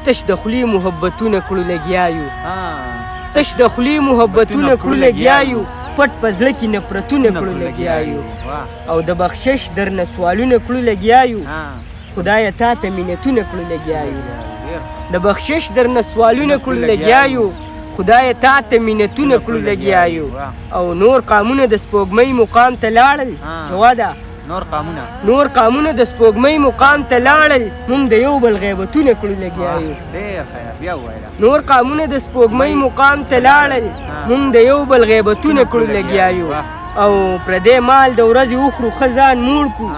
تش د خولې محبتونه کړو لګیا یو تش د خولې محبتونه کړو لګیا یو پټ په زړه کې نفرتونه کړو لګیا یو او د بخشش درنه سوالونه کړو لګیا یو خدایه تا ته مینتونه کړو لګیا یو د بخشش درنه سوالونه کړو لګیا یو خدای تا ته مینتونه کړو لګیا یو او نور قامونه د سپوږمۍ مقام ته لاړل جواده نور قامونه د سپوږمۍ مقام ته لاړل موږ د یو بل غیبتونه کړو لګیا یو نور قامونه د سپوږمۍ مقام ته لاړل موږ د یو بل غیبتونه کړو لګیا یو او پردی مال د ورځې وخورو ښه ځان موړ کړو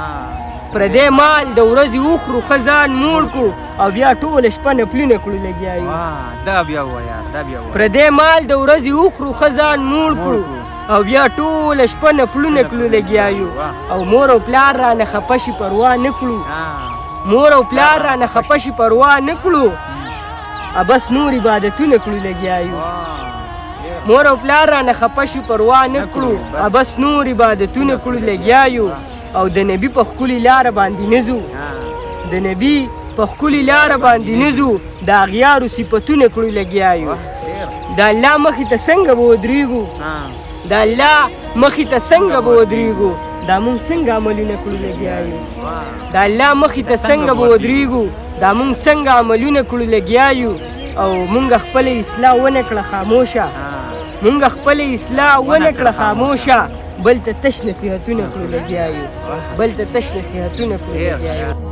پردی مال د ورځې وخورو ښه ځان موړ کړو او بیا ټوله شپه نفلونه کړو لګیا یو پردی مال د ورځې وخورو ښه ځان موړ کړو او بیا ټوله شپه نفلونه کړو لګیا یو او مور او پلار رانه خفه شي پروا نه کړو مور او پلار رانه خفه شي پروا نه کړو بس نور عبادتونه کړو لګیا یو مور او پلار رانه خفه شي پروا نه کړو بس نور عبادتونه کړو لګیا یو او د نبی په ښکلې لاره باندې نه ځو د نبی په ښکلې لاره باندې نه ځو د اغیارو صفتونه کړو لګیا یو د الله مخې ته څنګه به ودرېږو د الله مخې ته څنګه به ودرېږو دا مونږ څنګه عملونه کړو لګیا یو د الله مخې ته څنګه به ودرېږو دا مونږ څنګه عملونه کړو لګیا یو او مونږ خپله اصلاح ونه کړه خاموشه مونږ خپله اصلاح ونه کړه خاموشه بل ته تش نصیحتونه کړو لګیا یو بل ته تش نصیحتونه کړو لګیا یو